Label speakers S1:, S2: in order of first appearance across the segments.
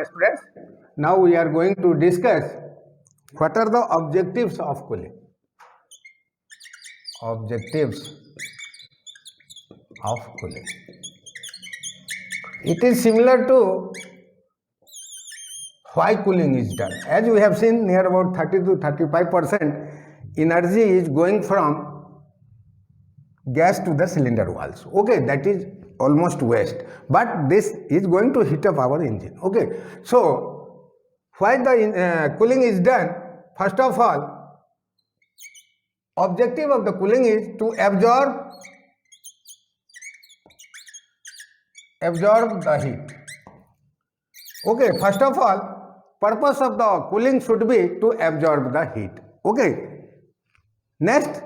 S1: students, now we are going to discuss what are the objectives of cooling. Objectives of cooling. It is similar to why cooling is done. As we have seen, near about 30 to 35% energy is going from gas to the cylinder walls. Okay, that is almost waste, but this is going to heat up our engine. Okay, so why the cooling is done? First of all, objective of the cooling is to absorb the heat. Okay, first of all, purpose of the cooling should be to absorb the heat. Okay, next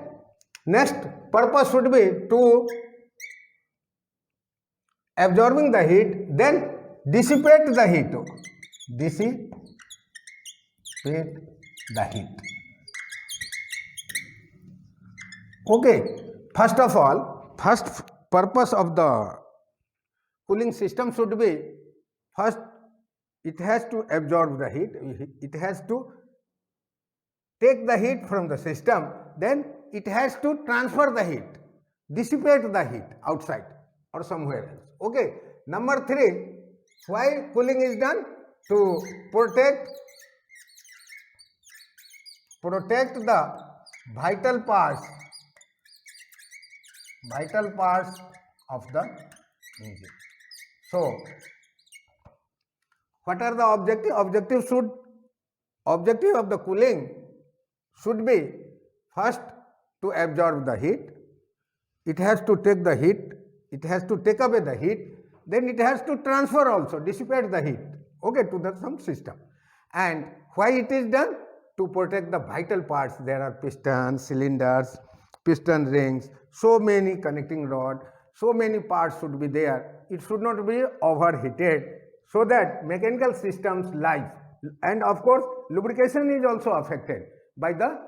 S1: purpose should be to absorbing the heat, then dissipate the heat. Dissipate the heat. Okay, first of all, first purpose of the cooling system should be, first it has to absorb the heat, it has to take the heat from the system, then it has to transfer the heat, dissipate the heat outside or somewhere else. Okay, number 3, why cooling is done? To protect the vital parts of the engine. So what are the objective? Objective of the cooling should be, first, to absorb the heat, it has to take the heat, it has to take away the heat, then it has to transfer also, dissipate the heat, okay, to some system. And why it is done? To protect the vital parts. There are pistons, cylinders, piston rings, so many connecting rod, so many parts should be there. It should not be overheated, so that mechanical system's life, and of course lubrication is also affected by the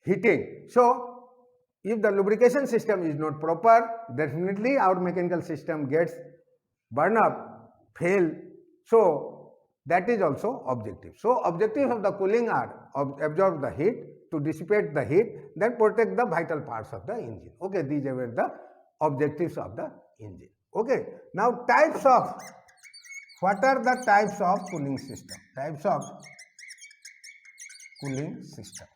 S1: heating. So if the lubrication system is not proper, definitely our mechanical system gets burn up, fail. So that is also objective. So objectives of the cooling are absorb the heat, to dissipate the heat, then protect the vital parts of the engine. Okay, these were the objectives of the engine. Okay, now what are the types of cooling system? Types of cooling system.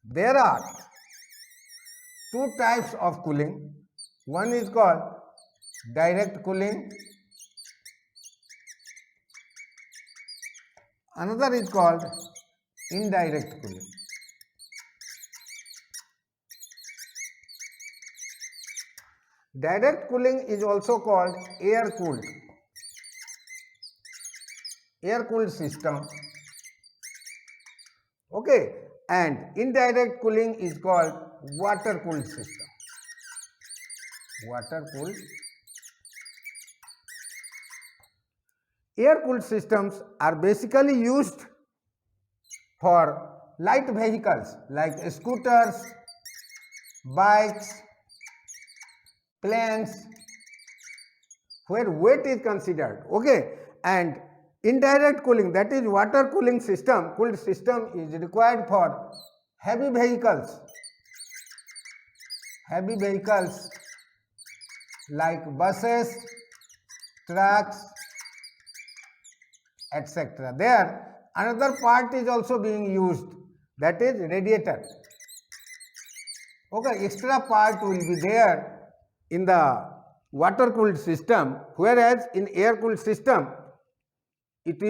S1: There are 2 types of cooling. One is called direct cooling, another is called indirect cooling. Direct cooling is also called air-cooled system. Okay, and indirect cooling is called water-cooled system. Water-cooled. Air-cooled systems are basically used for light vehicles like scooters, bikes, planes, where weight is considered. Okay, and indirect cooling, that is water cooling system, cooled system, is required for heavy vehicles like buses, trucks, etc. There another part is also being used, that is radiator. Okay, extra part will be there in the water cooled system, whereas in air cooled system it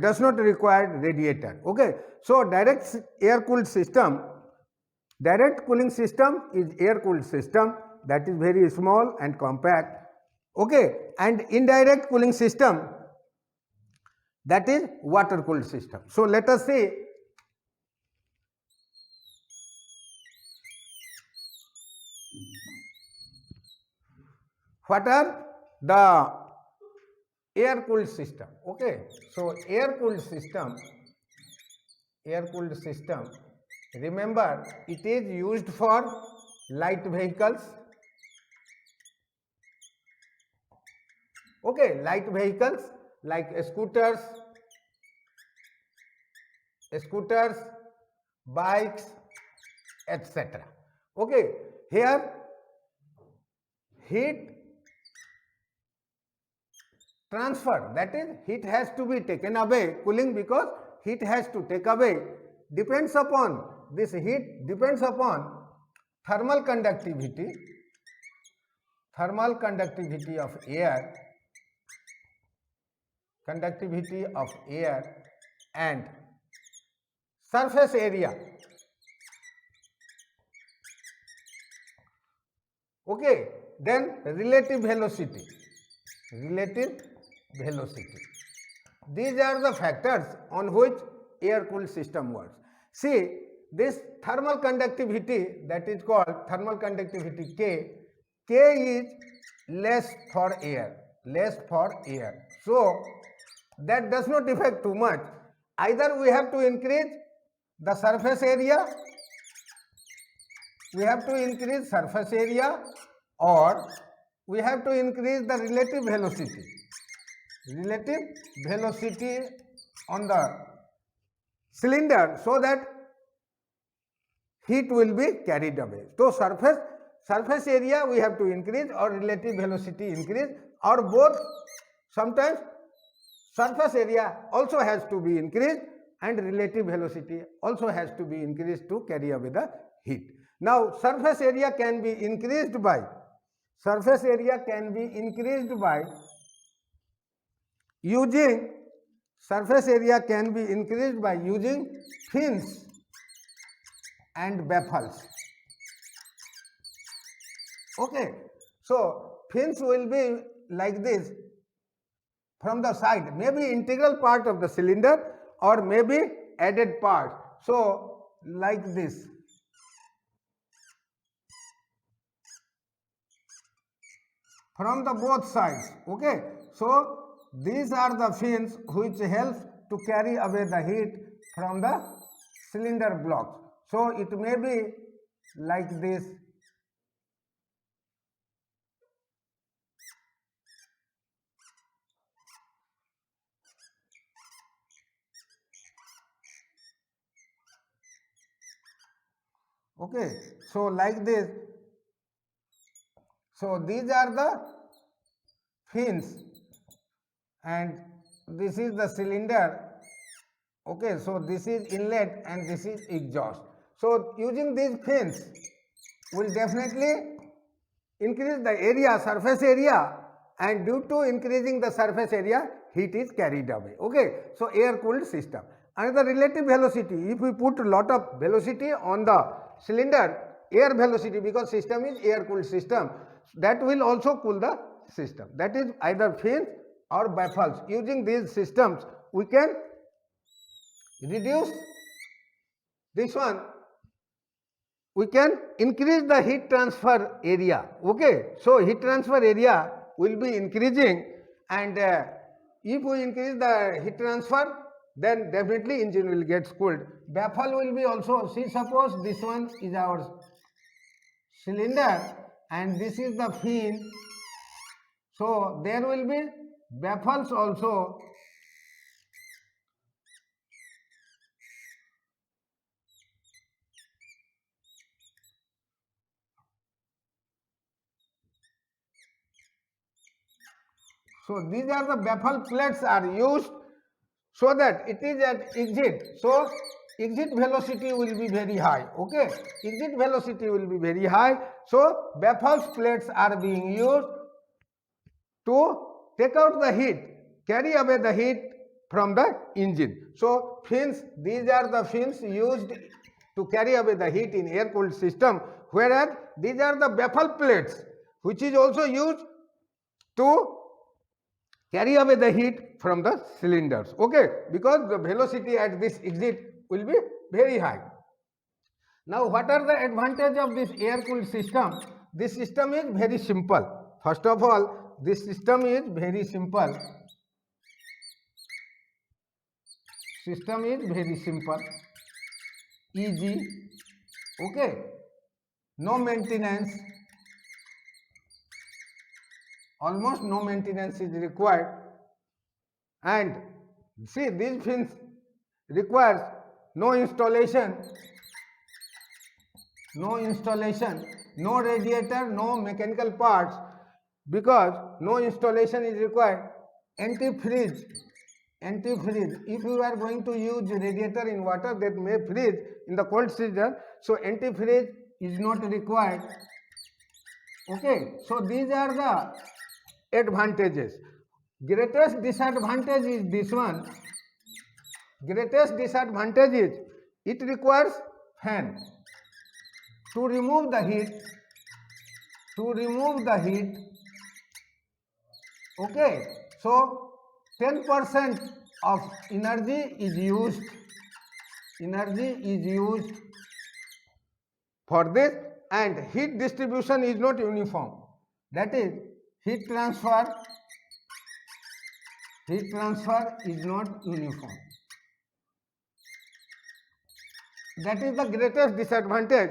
S1: does not require radiator. Okay, so direct cooling system is air cooled system, that is very small and compact. Okay, and indirect cooling system, that is water cooled system. So let us see what are the air cooled system. Okay, so air cooled system, remember it is used for light vehicles, Okay, light vehicles like scooters, bikes, etc. Okay, here heat transfer, that is heat has to be taken away, cooling because heat has to take away, depends upon, this heat depends upon thermal conductivity of air and surface area. Okay, then relative velocity. These are the factors on which air-cooled system works. See, this thermal conductivity, that is called thermal conductivity K. K is less for air. So, that does not affect too much. Either we have to increase the surface area, or we have to increase the relative velocity on the cylinder, so that heat will be carried away. So surface area we have to increase, or relative velocity increase, or both. Sometimes surface area also has to be increased and relative velocity also has to be increased to carry away the heat. Now surface area can be increased by using fins and baffles. Okay, so fins will be like this from the side, maybe integral part of the cylinder or maybe added part. So like this. From the both sides. Okay, so these are the fins which helps to carry away the heat from the cylinder blocks. So it may be like this. Okay, so like this. So these are the fins and this is the cylinder. Okay, so this is inlet and this is exhaust. So using these fins will definitely increase the area, surface area, and due to increasing the surface area, heat is carried away. Okay, so air cooled system. Another relative velocity, if we put a lot of velocity on the cylinder, air velocity, because system is air cooled system, that will also cool the system. That is either fins or baffles. Using these systems, we can reduce this one, we can increase the heat transfer area. Okay, so heat transfer area will be increasing, and if we increase the heat transfer, then definitely engine will get cooled. Baffle will be also, see, suppose this one is our cylinder and this is the fin, so there will be baffles also. So these are the baffle plates are used so that it is at exit. So exit velocity will be very high. Okay, exit velocity will be very high. So baffle plates are being used to take out the heat, carry away the heat from the engine. So fins, these are the fins used to carry away the heat in air cooled system, whereas these are the baffle plates which is also used to carry away the heat from the cylinders. Okay, because the velocity at this exit will be very high. Now what are the advantage of this air cooled system? This system is very simple. First of all, this system is very simple. Easy. Okay, no maintenance almost no maintenance is required. And see, these fins requires no installation, no radiator, no mechanical parts, because no installation is required. Antifreeze, if you are going to use radiator in water that may freeze in the cold season, so antifreeze is not required. Okay, so these are the advantages. Greatest disadvantage is this one. Greatest disadvantage is it requires fan to remove the heat. Okay, so 10% of energy is used for this, and heat distribution is not uniform. That is, heat transfer is not uniform. That is the greatest disadvantage.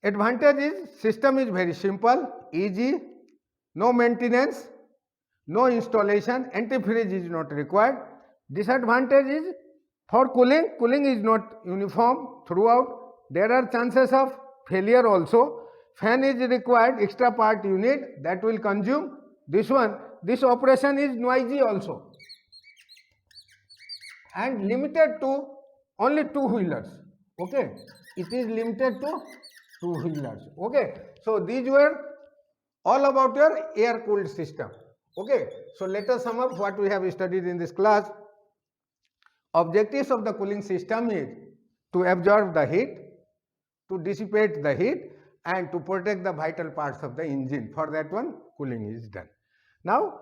S1: Advantage is system is very simple, easy, no maintenance, no installation, antifreeze is not required. Disadvantage is for cooling is not uniform throughout. There are chances of failure also. Fan is required, extra part you need, that will consume. This operation is noisy also, and limited to only two-wheelers. Okay, it is limited to two-wheelers. Okay, so these were all about your air-cooled system. Okay, so let us sum up what we have studied in this class. Objectives of the cooling system is to absorb the heat, to dissipate the heat, and to protect the vital parts of the engine. For that one, cooling is done. Now,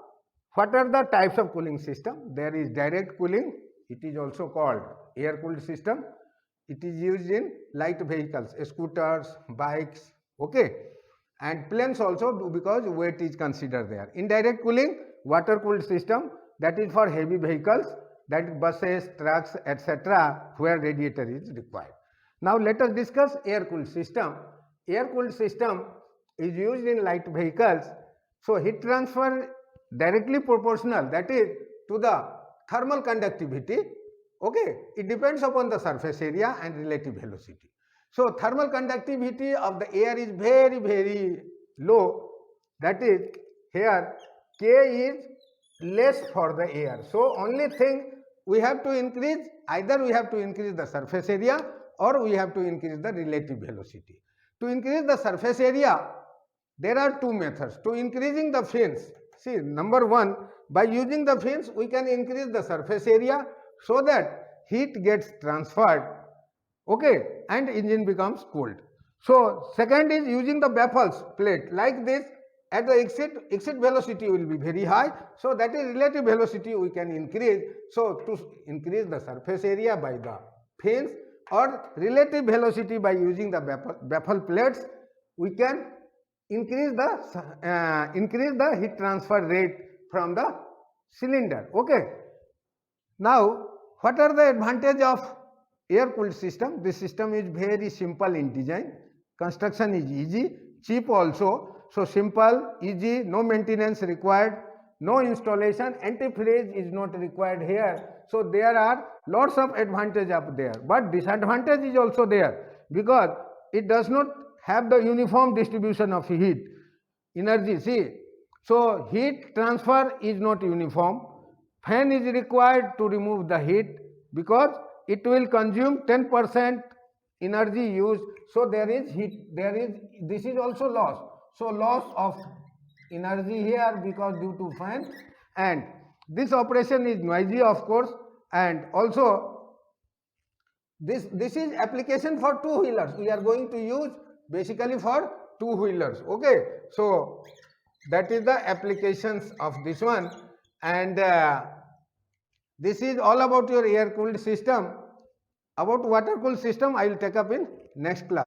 S1: what are the types of cooling system? There is direct cooling. It is also called air-cooled system. It is used in light vehicles, scooters, bikes, okay, and planes also, because weight is considered there. Indirect cooling, water-cooled system, that is for heavy vehicles, that is buses, trucks, etc., where radiator is required. Now let us discuss air-cooled system. Air-cooled system is used in light vehicles. So heat transfer directly proportional, that is to the thermal conductivity. Okay, it depends upon the surface area and relative velocity. So thermal conductivity of the air is very, very low. That is, here K is less for the air. So only thing we have to increase, either we have to increase the surface area or we have to increase the relative velocity. To increase the surface area, there are two methods. To increasing the fins, see, number one, by using the fins we can increase the surface area so that heat gets transferred, okay, and engine becomes cooled. So second is using the baffles plate like this. At the exit velocity will be very high, so that is relative velocity we can increase. So to increase the surface area by the fins, or relative velocity by using the baffle plates, we can increase the heat transfer rate from the cylinder. Okay. Now, what are the advantage of air-cooled system? This system is very simple in design. Construction is easy, cheap also. So simple, easy, no maintenance required, no installation, antifreeze is not required here. So there are lots of advantage up there, but disadvantage is also there, because it does not have the uniform distribution of heat energy. See, so heat transfer is not uniform. Fan is required to remove the heat, because it will consume 10% energy used. So there is heat, this is also loss. So loss of energy here, because due to fan, and this operation is noisy of course, and also this is application for two-wheelers. We are going to use basically for two-wheelers. Okay, so that is the applications of this one, and this is all about your air-cooled system. About water-cooled system I will take up in next class.